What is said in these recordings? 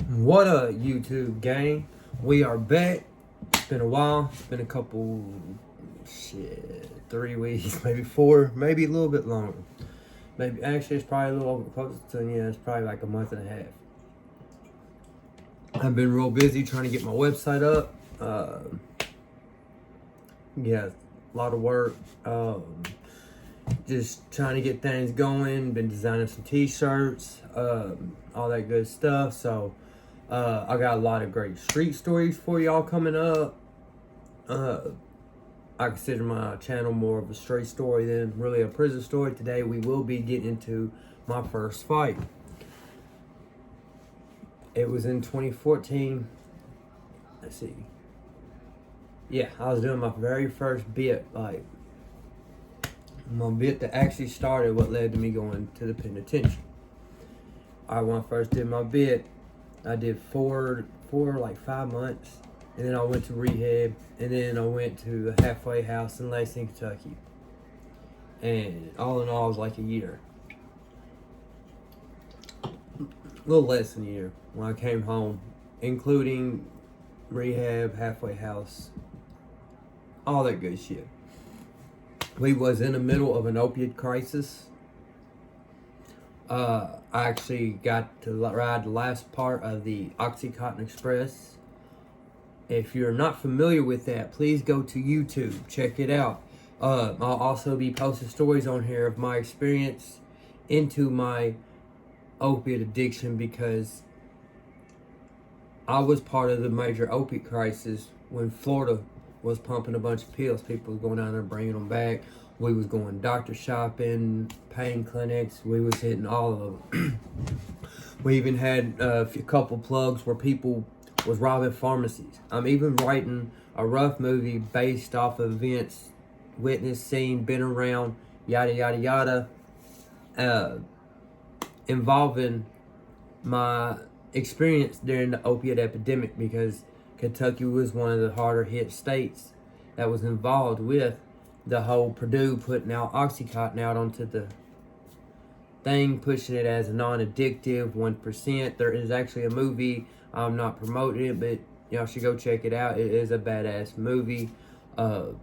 What a YouTube gang. We are back. It's been a while. It's been a couple, 3 weeks, maybe 4, maybe a little bit longer. Maybe, actually, it's probably a little over, close to, it's probably like a month and a half. I've been real busy trying to get my website up. A lot of work. Just trying to get things going. Been designing some t-shirts, all that good stuff. So, I got a lot of great street stories for y'all coming up. I consider my channel more of a straight story than really a prison story. Today we will be getting into my first fight. It was in 2014. Let's see. Yeah, I was doing my very first bit, my bit that actually started what led to me going to the penitentiary. When I first did my bit, I did four, 5 months, and then I went to rehab, and then I went to a halfway house in Lexington, Kentucky. And all in all, it was like a year. A little less than a year when I came home, including rehab, halfway house, all that good shit. We was in the middle of an opiate crisis. I actually got to ride the last part of the Oxycontin Express. If you're not familiar with that, please go to YouTube. Check it out. I'll also be posting stories on here of my experience into my opiate addiction, because I was part of the major opiate crisis when Florida was pumping a bunch of pills. People was going down there bringing them back. We was going doctor shopping, pain clinics. We was hitting all of them. We even had a couple plugs where people was robbing pharmacies. I'm even writing a rough movie based off of events witnessed, seen, been around, yada, yada, yada, involving my experience during the opiate epidemic, because Kentucky was one of the harder hit states that was involved with the whole Purdue putting out Oxycontin out onto the thing, pushing it as a non-addictive 1%. There is actually a movie. I'm not promoting it, but y'all should go check it out. It is a badass movie. But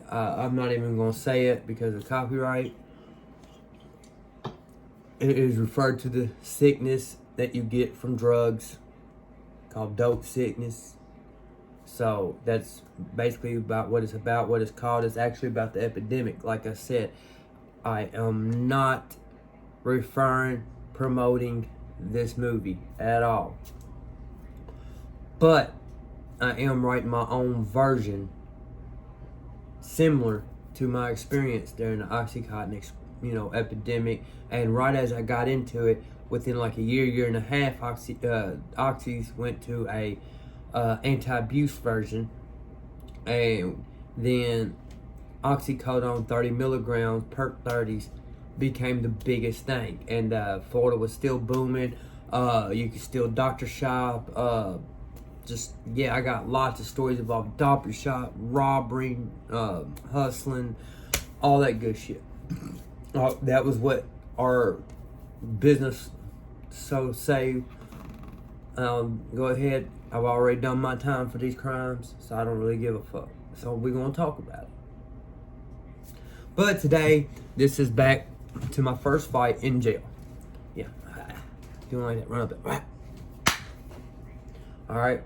I'm not even going to say it because of copyright. It is referred to the sickness that you get from drugs called dope sickness. So that's basically about what it's about, what it's called. It's actually about the epidemic. Like I said, I am not promoting this movie at all. But I am writing my own version similar to my experience during the Oxycontin, epidemic. And right as I got into it, within like a year and a half, Oxys went to a anti-abuse version, and then oxycodone 30 milligrams, perk 30s, became the biggest thing. And Florida was still booming. You could still doctor shop. I got lots of stories about doctor shop, robbery, hustling, all that good shit. That was what our business say. Go ahead. I've already done my time for these crimes, so I don't really give a fuck. So we're going to talk about it. But today, this is back to my first fight in jail. Yeah. Doing like that. Run up it. Alright.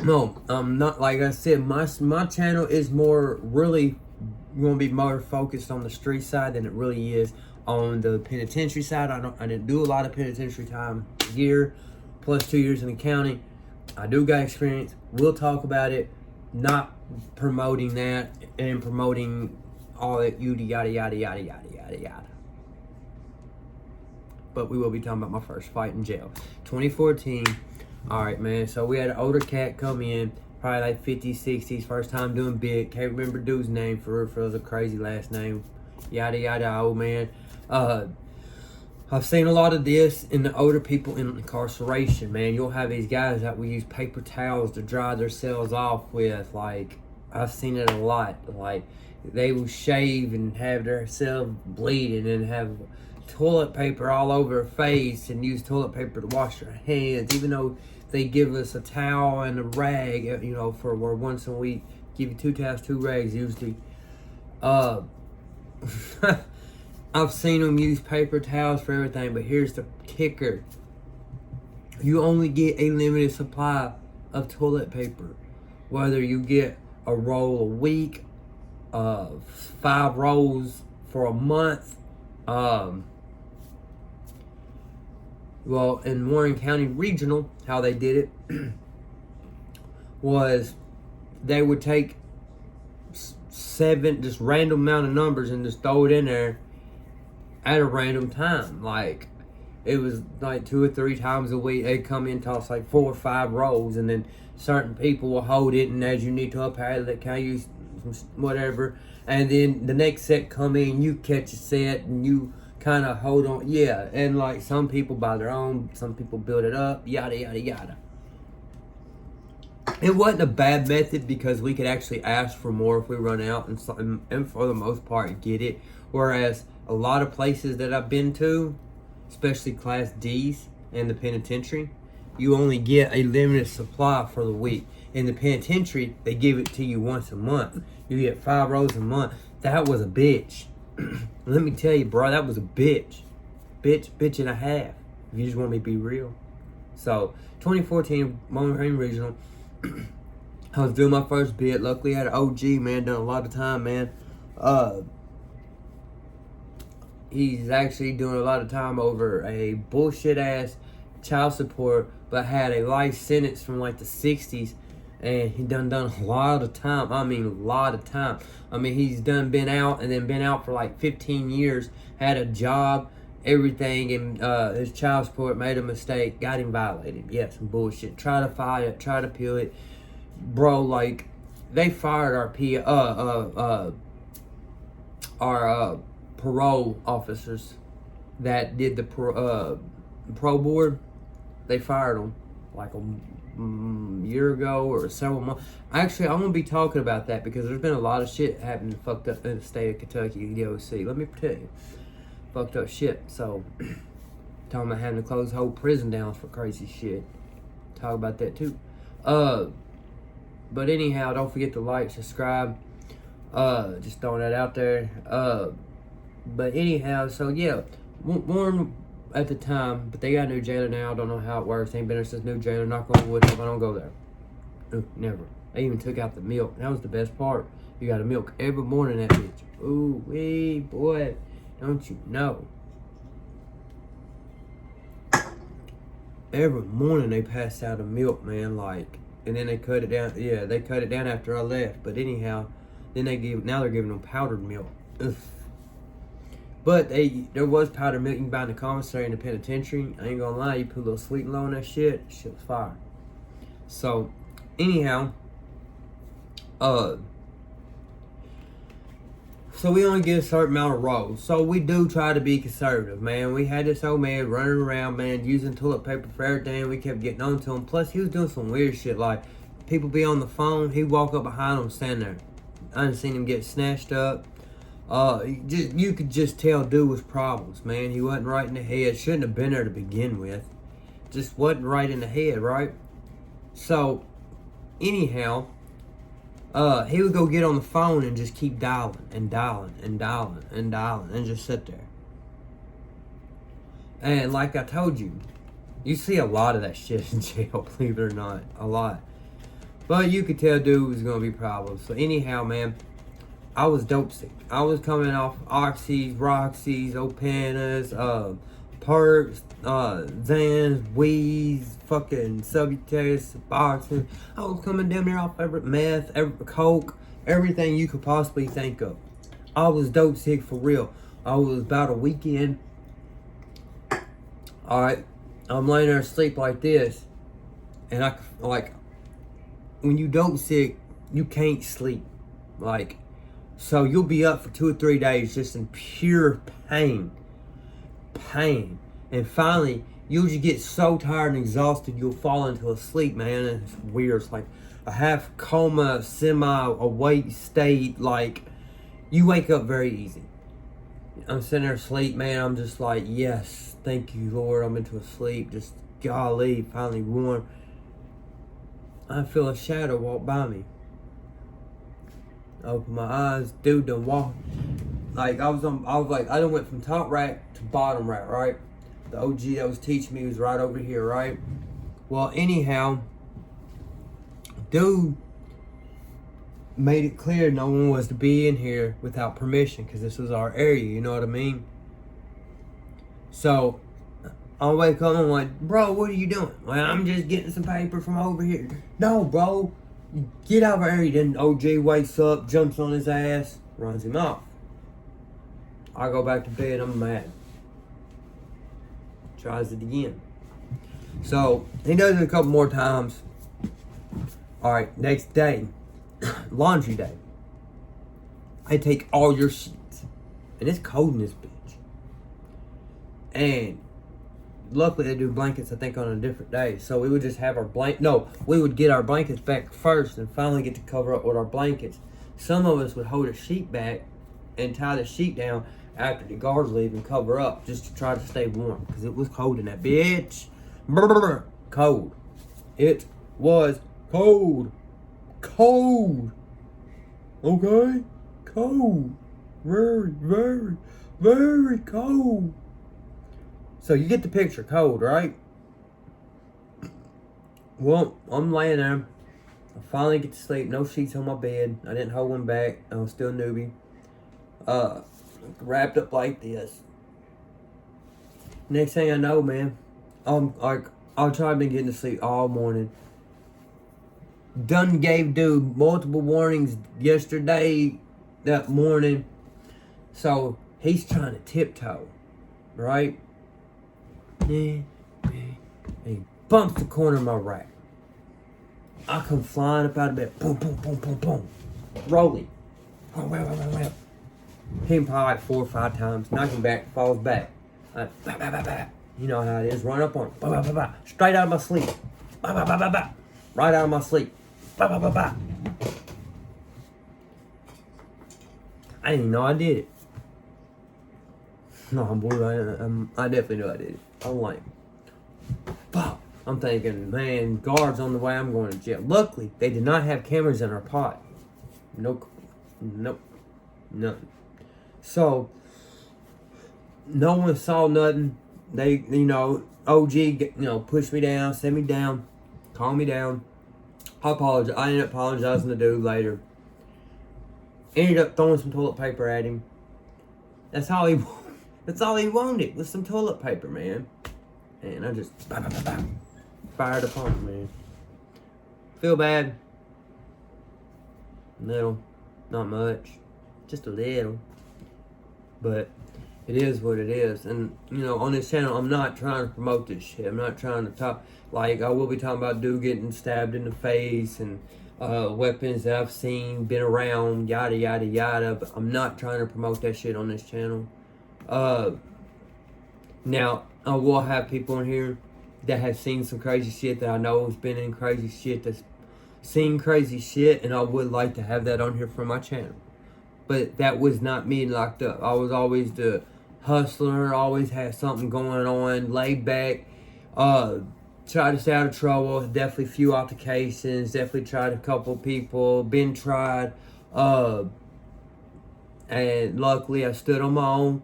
No, not, like I said, my channel is really going to be more focused on the street side than it really is on the penitentiary side. I didn't do a lot of penitentiary time. A year plus 2 years in the county. I do got experience. We'll talk about it. Not promoting that and promoting all that yada yada yada yada yada yada. But we will be talking about my first fight in jail. 2014. Alright, man. So we had an older cat come in, probably like 50s, 60s, first time doing bit. Can't remember dude's name for real, it was a crazy last name. Yada yada, old man. I've seen a lot of this in the older people in incarceration, man. You'll have these guys that will use paper towels to dry their cells off with. Like, I've seen it a lot. Like, they will shave and have their cell bleeding and have toilet paper all over her face and use toilet paper to wash her hands, even though they give us a towel and a rag, you know, for where once a week, give you 2 towels, 2 rags usually. I've seen them use paper towels for everything, but here's the kicker. You only get a limited supply of toilet paper. Whether you get a roll a week, 5 rolls for a month. Well, in Warren County Regional, how they did it was they would take 7 just random amount of numbers and just throw it in there at a random time. Like, it was like 2 or 3 times a week they'd come in, toss like 4 or 5 rolls, and then certain people will hold it, and as you need to uphold it, can I use whatever, and then the next set come in, you catch a set and you kind of hold on. Yeah, and like some people buy their own, some people build it up, yada yada yada. It wasn't a bad method because we could actually ask for more if we run out, and for the most part get it. Whereas a lot of places that I've been to, especially Class D's and the penitentiary, you only get a limited supply for the week. In the penitentiary, they give it to you once a month. You get 5 rolls a month. That was a bitch. Let me tell you, bro, that was a bitch. Bitch and a half. If you just want me to be real. So, 2014, Montgomery Regional. I was doing my first bit. Luckily, I had an OG, man. Done a lot of time, man. He's actually doing a lot of time over a bullshit-ass child support, but had a life sentence from like the 60s. And he done a lot of time. I mean, a lot of time. I mean, he's been out and then been out for like 15 years. Had a job, everything, and his child support made a mistake. Got him violated. Yeah, some bullshit. Try to file it. Try to appeal it. Bro, like, they fired our parole officers that did the pro board. They fired them like a year ago or several months. Actually, I'm gonna be talking about that because there's been a lot of shit happening fucked up in the state of Kentucky, DOC. Let me tell you, fucked up shit. So, talking about having to close the whole prison down for crazy shit. Talk about that too. But anyhow, don't forget to like, subscribe. Just throwing that out there. But anyhow, so yeah, Warren at the time, but they got a new jailer now. Don't know how it works. Ain't been there since new jailer. Knock on wood. I don't go there. Ooh, never. They even took out the milk. That was the best part. You got to milk every morning, that bitch. Ooh, wee, boy. Don't you know? Every morning they passed out a milk, man. Like, and then they cut it down. Yeah, they cut it down after I left. But anyhow, then now they're giving them powdered milk. Ugh. But there was powdered milk you can buy in the commissary in the penitentiary. I ain't gonna lie, you put a little sweet and low on that shit. Shit was fire. So, anyhow, so we only get a certain amount of rolls. So we do try to be conservative, man. We had this old man running around, man, using toilet paper for everything. We kept getting on to him. Plus, he was doing some weird shit. Like, people be on the phone, he'd walk up behind them, stand there. I done seen him get snatched up. You could just tell dude was problems, man. He wasn't right in the head. Shouldn't have been there to begin with. Just wasn't right in the head, right? So, anyhow, he would go get on the phone and just keep dialing and dialing and dialing and dialing and just sit there. And like I told you, you see a lot of that shit in jail, believe it or not. A lot. But you could tell dude was going to be problems. So anyhow, man, I was dope sick. I was coming off Oxys, Roxys, Opanas, Perks, Zans, Wheeze, fucking Subutex, Boxing. I was coming down there off every meth, every coke, everything you could possibly think of. I was dope sick for real. I was about a weekend. Alright, I'm laying there asleep like this, and I, like, when you dope sick, you can't sleep. Like, so you'll be up for 2 or 3 days just in pure pain. Pain. And finally, you'll just get so tired and exhausted, you'll fall into a sleep, man. And it's weird. It's like a half coma, semi-awake state. Like, you wake up very easy. I'm sitting there asleep, man. I'm just like, yes, thank you, Lord. I'm into a sleep. Just golly, finally warm. I feel a shadow walk by me. I open my eyes, dude done walk. Like I was like, I done went from top rack to bottom rack, right? The OG that was teaching me was right over here, right? Well, anyhow, dude made it clear no one was to be in here without permission, because this was our area, you know what I mean? So I wake up and I'm like, bro, what are you doing? Well, I'm just getting some paper from over here. No, bro, get out of our area. Then OG wakes up, jumps on his ass, runs him off. I go back to bed, I'm mad. Tries it again. So he does it a couple more times. Alright, next day, laundry day. I take all your sheets. And it's cold in this bitch. And luckily they do blankets, I think, on a different day. So we would just have our we would get our blankets back first and finally get to cover up with our blankets. Some of us would hold a sheet back and tie the sheet down after the guards leave and cover up just to try to stay warm, because it was cold in that bitch. Cold. It was cold. Cold. Okay? Cold. Very, very, very cold. So you get the picture, cold, right? Well, I'm laying there. I finally get to sleep. No sheets on my bed. I didn't hold one back. I was still a newbie. Wrapped up like this. Next thing I know, man, I've been getting to sleep all morning. Done gave dude multiple warnings yesterday, that morning. So he's trying to tiptoe, right? And he bumps the corner of my rack. I come flying up out of bed. Boom, boom, boom, boom, boom. Rolling. Hit him probably like 4 or 5 times. Knock him back. Falls back. You know how it is. Run up on him. Straight out of my sleep. Right out of my sleep. I didn't even know I did it. No, boy, I definitely knew I did it. I'm like, fuck. I'm thinking, man, guards on the way, I'm going to jail. Luckily, they did not have cameras in our pot. Nope. Nothing. So, no one saw nothing. They, OG, pushed me down, set me down, calmed me down. I apologize. I ended up apologizing to dude later. Ended up throwing some toilet paper at him. That's all he wanted, was some toilet paper, man. And I just fired upon him, man. Feel bad. Little. Not much. Just a little. But it is what it is. And, on this channel, I'm not trying to promote this shit. I'm not trying to talk. Like, I will be talking about dude getting stabbed in the face and weapons that I've seen, been around, yada, yada, yada. But I'm not trying to promote that shit on this channel. Now, I will have people in here that have seen some crazy shit, that I know has been in crazy shit, that's seen crazy shit, and I would like to have that on here for my channel. But that was not me locked up. I was always the hustler, always had something going on, laid back, tried to stay out of trouble, definitely few altercations, definitely tried a couple people, been tried, and luckily I stood on my own.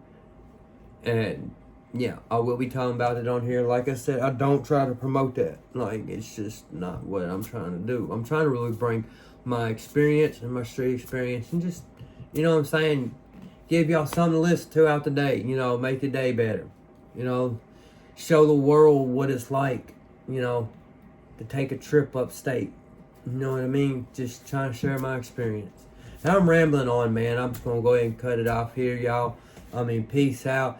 And yeah, I will be talking about it on here. Like I said, I don't try to promote that. Like, it's just not what I'm trying to do. I'm trying to really bring my experience and my street experience and just, you know what I'm saying, give y'all something to listen to out the day. Make the day better. Show the world what it's like, to take a trip upstate. You know what I mean? Just trying to share my experience. And I'm rambling on, man. I'm just going to go ahead and cut it off here, y'all. Peace out.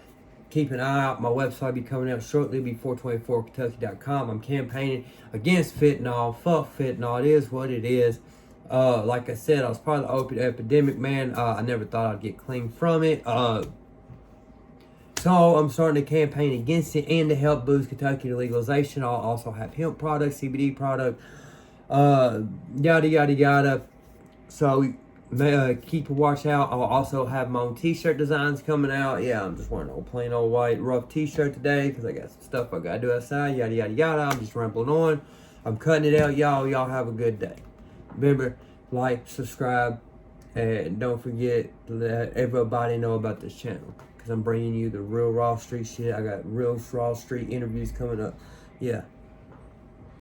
Keep an eye out. My website will be coming out shortly. It'll be 424kentucky.com. I'm campaigning against fentanyl. Fuck fentanyl. It is what it is. Like I said, I was part of the opiate epidemic, man. I never thought I'd get clean from it. So I'm starting to campaign against it and to help boost Kentucky to legalization. I'll also have hemp products, CBD product, yada, yada, yada. So keep a watch out. I'll also have my own t-shirt designs coming out. Yeah, I'm just wearing an old plain old white rough t-shirt today because I got some stuff I gotta do outside. Yada yada yada. I'm just rambling on. I'm cutting it out, y'all. Y'all have a good day. Remember, like, subscribe, and don't forget to let everybody know about this channel because I'm bringing you the real raw street shit. I got real raw street interviews coming up. Yeah.